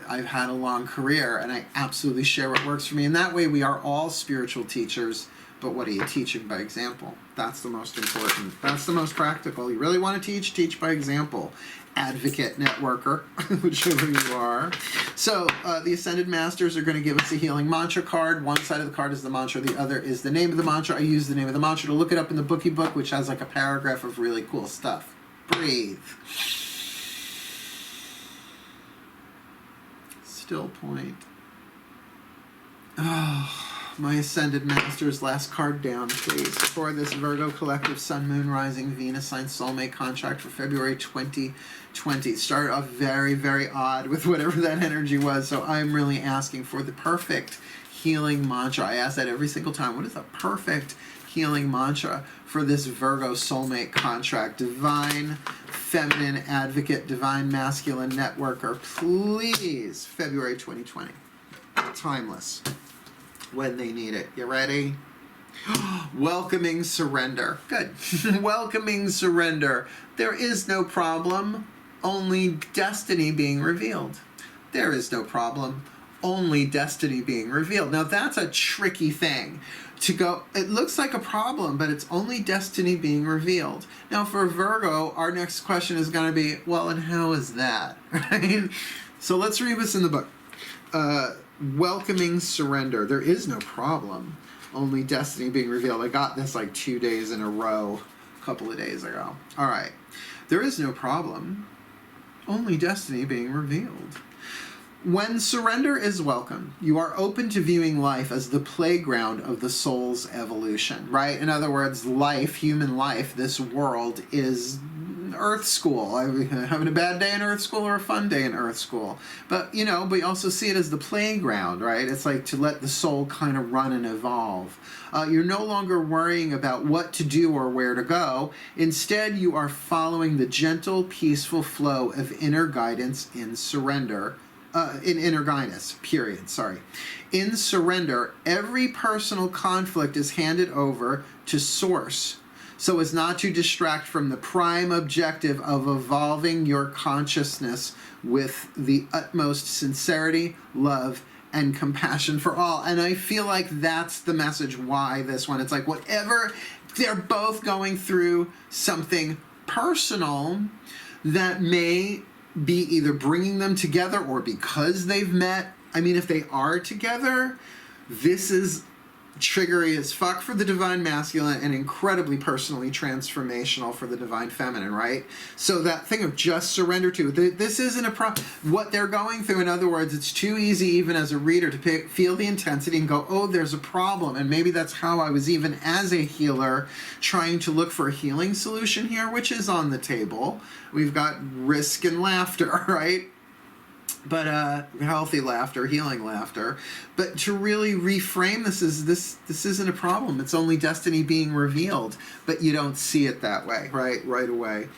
I've had a long career, and I absolutely share what works for me. And that way, we are all spiritual teachers. But what are you teaching by example? That's the most important. That's the most practical. You really want to teach by example. Advocate, networker, whichever you are. So the Ascended Masters are going to give us a healing mantra card. One side of the card is the mantra, the other is the name of the mantra. I use the name of the mantra to look it up in the bookie book, which has like a paragraph of really cool stuff. Breathe. Still point. Oh. My Ascended Masters, last card down, please, for this Virgo collective Sun, Moon, Rising, Venus sign soulmate contract for February 2020. Started off very, very odd with whatever that energy was, so I'm really asking for the perfect healing mantra. I ask that every single time. What is the perfect healing mantra for this Virgo soulmate contract? Divine Feminine Advocate, Divine Masculine Networker, please, February 2020. Timeless. When they need it. You ready? Welcoming surrender. Good. Welcoming surrender. There is no problem, only destiny being revealed. There is no problem, only destiny being revealed. Now that's a tricky thing to go, it looks like a problem, but it's only destiny being revealed. Now for Virgo, our next question is going to be, well, and how is that? Right? So let's read what's in the book. Welcoming surrender. There is no problem, only destiny being revealed. I got this like 2 days in a row a couple of days ago. All right. There is no problem, only destiny being revealed. When surrender is welcome, you are open to viewing life as the playground of the soul's evolution, right? In other words, life, human life, this world is Earth school. Having a bad day in Earth school or a fun day in Earth school. But, you know, we also see it as the playground, right? It's like to let the soul kind of run and evolve. You're no longer worrying about what to do or where to go. Instead, you are following the gentle, peaceful flow of inner guidance in surrender. In inner guidance, period, sorry. In surrender, every personal conflict is handed over to Source, so as not to distract from the prime objective of evolving your consciousness with the utmost sincerity, love, and compassion for all. And I feel like that's the message why this one. It's like whatever, they're both going through something personal that may be either bringing them together or because they've met. I mean, if they are together, this is triggery as fuck for the divine masculine and incredibly personally transformational for the divine feminine, right? So that thing of just surrender to, this isn't what they're going through. In other words, it's too easy even as a reader to feel the intensity and go, oh, there's a problem. And maybe that's how I was even as a healer trying to look for a healing solution here, which is on the table. We've got risk and laughter, right? But healthy laughter, healing laughter. But to really reframe this isn't a problem. It's only destiny being revealed, but you don't see it that way, right away.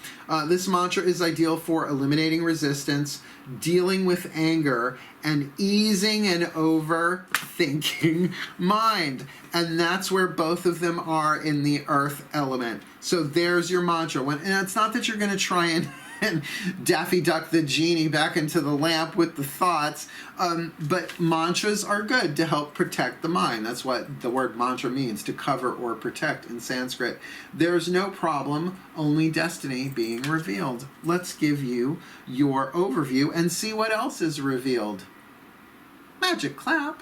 This mantra is ideal for eliminating resistance, dealing with anger, and easing an overthinking mind. And that's where both of them are in the earth element. So there's your mantra. And it's not that you're going to try and Daffy Duck the genie back into the lamp with the thoughts, but mantras are good to help protect the mind. That's what the word mantra means, to cover or protect in Sanskrit. There's no problem, only destiny being revealed. Let's give you your overview and see what else is revealed. Magic clap.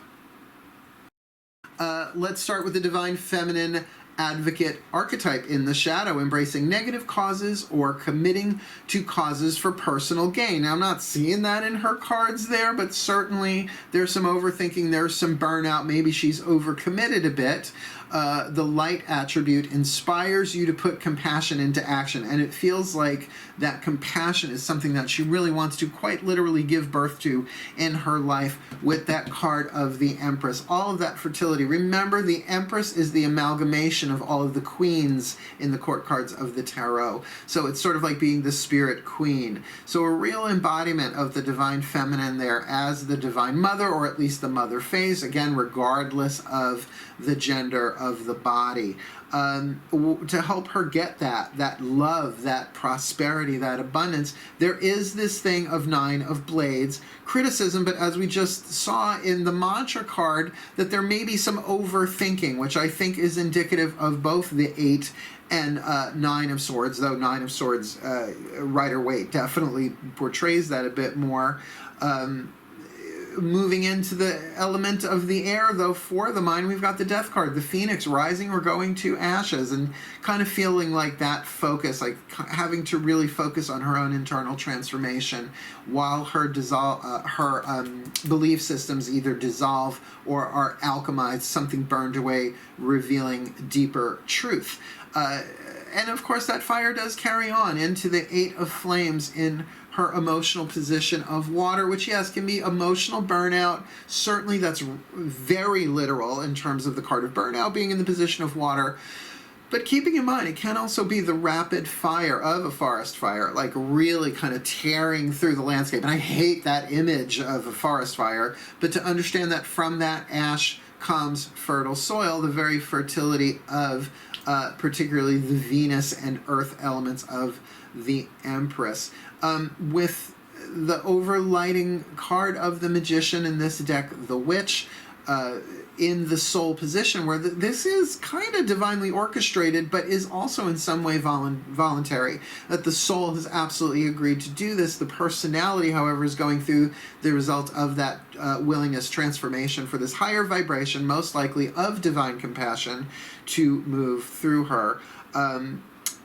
Let's start with the divine feminine advocate archetype in the shadow, embracing negative causes or committing to causes for personal gain. Now, I'm not seeing that in her cards there, but certainly there's some overthinking, there's some burnout, maybe she's overcommitted a bit. The light attribute inspires you to put compassion into action, and it feels like that compassion is something that she really wants to quite literally give birth to in her life with that card of the Empress. All of that fertility. Remember, the Empress is the amalgamation of all of the queens in the court cards of the tarot. So it's sort of like being the spirit queen. So a real embodiment of the divine feminine there as the divine mother, or at least the mother phase, again, regardless of the gender of the body, to help her get that love, that prosperity, that abundance. There is this thing of Nine of Blades, criticism, but as we just saw in the mantra card, that there may be some overthinking, which I think is indicative of both the 8 and Nine of Swords, though Nine of Swords, Rider-Waite definitely portrays that a bit more. Moving into the element of the air, though, for the mind, we've got the Death card, the Phoenix rising or going to ashes, and kind of feeling like that focus, like having to really focus on her own internal transformation while her belief systems either dissolve or are alchemized, something burned away, revealing deeper truth. And of course, that fire does carry on into the 8 of Flames in her emotional position of water, which, yes, can be emotional burnout. Certainly that's very literal in terms of the card of burnout being in the position of water. But keeping in mind, it can also be the rapid fire of a forest fire, like really kind of tearing through the landscape. And I hate that image of a forest fire, but to understand that from that ash comes fertile soil, the very fertility of particularly the Venus and Earth elements of the Empress. With the overlighting card of the Magician in this deck, the Witch, in the soul position, where this is kind of divinely orchestrated, but is also in some way voluntary, that the soul has absolutely agreed to do this. The personality, however, is going through the result of that willingness transformation for this higher vibration, most likely of divine compassion, to move through her.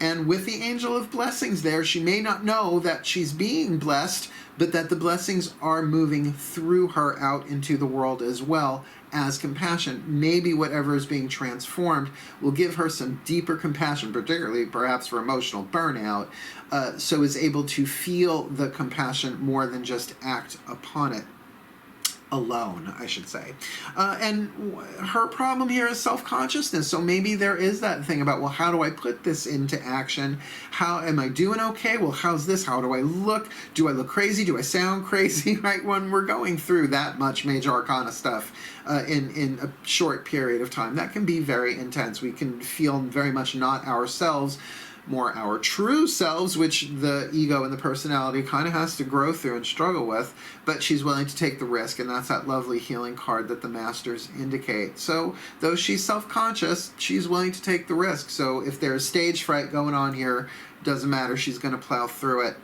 And with the angel of blessings there, she may not know that she's being blessed, but that the blessings are moving through her out into the world as well as compassion. Maybe whatever is being transformed will give her some deeper compassion, particularly perhaps for emotional burnout, so is able to feel the compassion more than just act upon it alone, I should say. And her problem here is self-consciousness. So maybe there is that thing about, well, how do I put this into action? How am I doing okay? Well, how's this? How do I look? Do I look crazy? Do I sound crazy? Right? When we're going through that much major arcana stuff in a short period of time, that can be very intense. We can feel very much not ourselves, more our true selves, which the ego and the personality kind of has to grow through and struggle with, but she's willing to take the risk, and that's that lovely healing card that the masters indicate. So though she's self-conscious, she's willing to take the risk. So if there's stage fright going on here, doesn't matter, she's going to plow through it.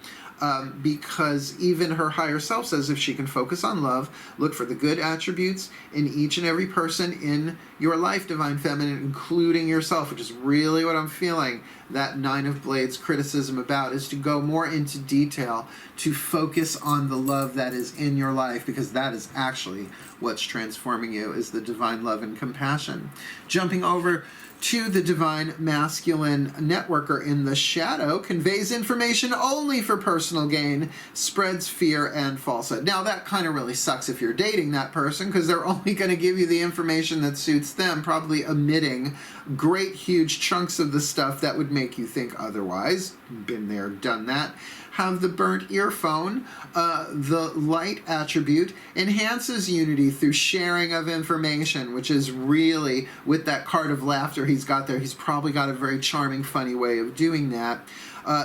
Because even her higher self says if she can focus on love, look for the good attributes in each and every person in your life, Divine Feminine, including yourself, which is really what I'm feeling that Nine of Blades criticism about, is to go more into detail, to focus on the love that is in your life, because that is actually what's transforming you, is the divine love and compassion. Jumping over to the divine masculine networker in the shadow, conveys information only for personal gain, spreads fear and falsehood. Now that kind of really sucks if you're dating that person, because they're only going to give you the information that suits them, probably omitting great huge chunks of the stuff that would make you think otherwise. Been there, done that. Have the burnt earphone. The light attribute enhances unity through sharing of information, which is really, with that card of laughter he's got there, he's probably got a very charming, funny way of doing that.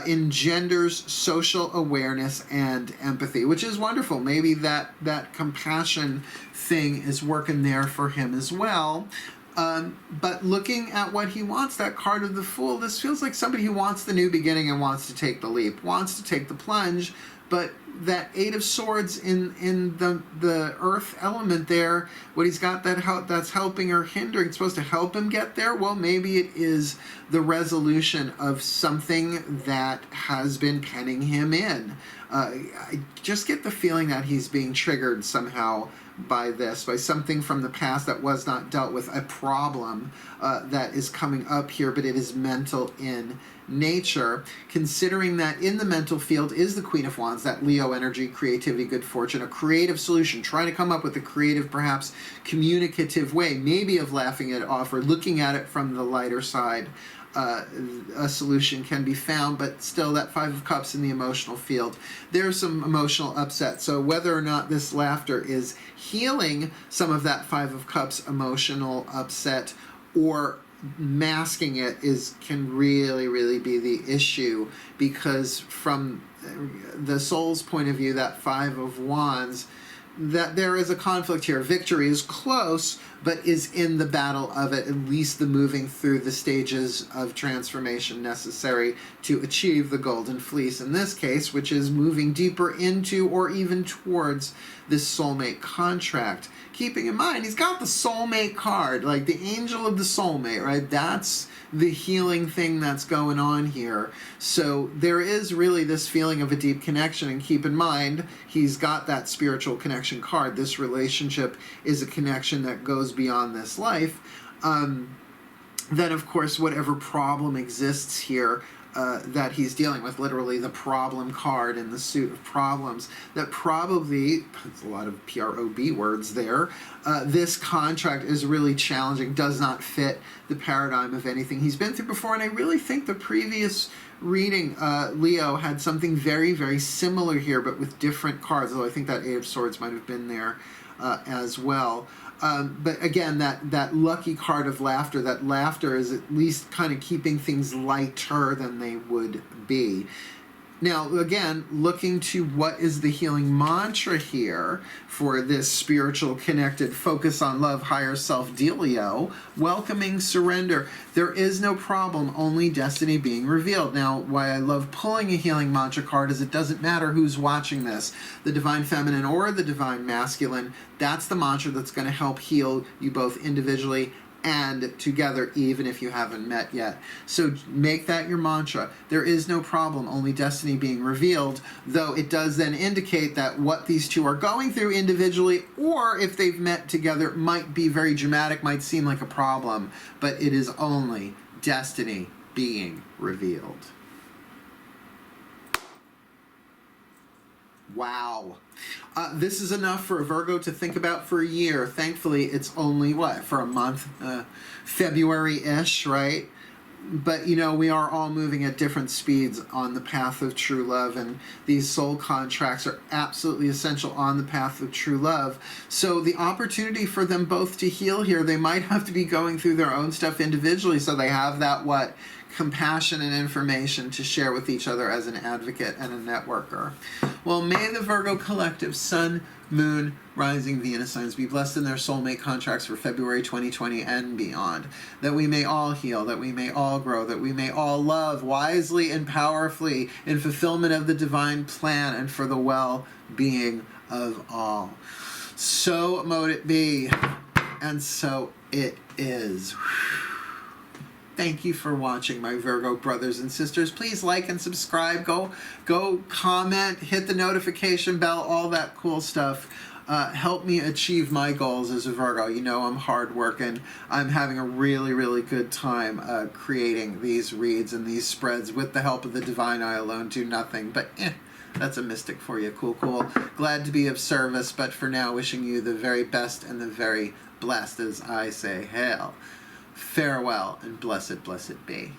Engenders social awareness and empathy, which is wonderful. Maybe that compassion thing is working there for him as well. But looking at what he wants, that card of the Fool, this feels like somebody who wants the new beginning and wants to take the leap, wants to take the plunge, but that Eight of Swords in the earth element there, what he's got that's helping or hindering, it's supposed to help him get there. Well, maybe it is the resolution of something that has been penning him in. I just get the feeling that he's being triggered somehow by this, by something from the past that was not dealt with, a problem that is coming up here, but it is mental in nature, considering that in the mental field is the Queen of Wands, that Leo energy, creativity, good fortune, a creative solution, trying to come up with a creative, perhaps communicative way, maybe of laughing it off or looking at it from the lighter side. A solution can be found, but still that Five of Cups in the emotional field, there's some emotional upset. So whether or not this laughter is healing some of that Five of Cups emotional upset or masking it can really be the issue, because from the soul's point of view, that Five of Wands, that there is a conflict here. Victory is close, but is in the battle of it, at least the moving through the stages of transformation necessary to achieve the golden fleece in this case, which is moving deeper into or even towards this soulmate contract. Keeping in mind, he's got the soulmate card, like the angel of the soulmate, right? That's the healing thing that's going on here. So there is really this feeling of a deep connection, and keep in mind, he's got that spiritual connection card. This relationship is a connection that goes beyond this life. Then, of course, whatever problem exists here that he's dealing with, literally the problem card in the suit of problems, that probably, there's a lot of PROB words there, this contract is really challenging, does not fit the paradigm of anything he's been through before. And I really think the previous reading, Leo, had something very similar here, but with different cards, although I think that Eight of Swords might have been there as well. But again, that lucky card of laughter, that laughter is at least kind of keeping things lighter than they would be. Now, again, looking to what is the healing mantra here for this spiritual connected focus on love, higher self dealio, welcoming surrender. There is no problem, only destiny being revealed. Now, why I love pulling a healing mantra card is it doesn't matter who's watching this, the divine feminine or the divine masculine, that's the mantra that's going to help heal you both individually and together even if you haven't met yet. So make that your mantra. There is no problem, only destiny being revealed, though it does then indicate that what these two are going through individually, or if they've met together, might be very dramatic, might seem like a problem, but it is only destiny being revealed. Wow. This is enough for a Virgo to think about for a year. Thankfully, it's only, what, for a month? February-ish, right? But, you know, we are all moving at different speeds on the path of true love, and these soul contracts are absolutely essential on the path of true love. So the opportunity for them both to heal here, they might have to be going through their own stuff individually, so they have that, what, compassion and information to share with each other as an advocate and a networker. Well, may the Virgo collective Sun, Moon, Rising, Venus signs be blessed in their soulmate contracts for February 2020 and beyond. That we may all heal, that we may all grow, that we may all love wisely and powerfully in fulfillment of the divine plan and for the well-being of all. So mote it be, and so it is. Thank you for watching, my Virgo brothers and sisters. Please like and subscribe. Go comment, hit the notification bell, all that cool stuff. Help me achieve my goals as a Virgo. You know I'm hardworking. I'm having a really, really good time creating these reads and these spreads with the help of the divine. I alone do nothing, but that's a mystic for you. Cool, cool. Glad to be of service, but for now, wishing you the very best and the very blessed, as I say, hail. Farewell, and blessed, blessed be.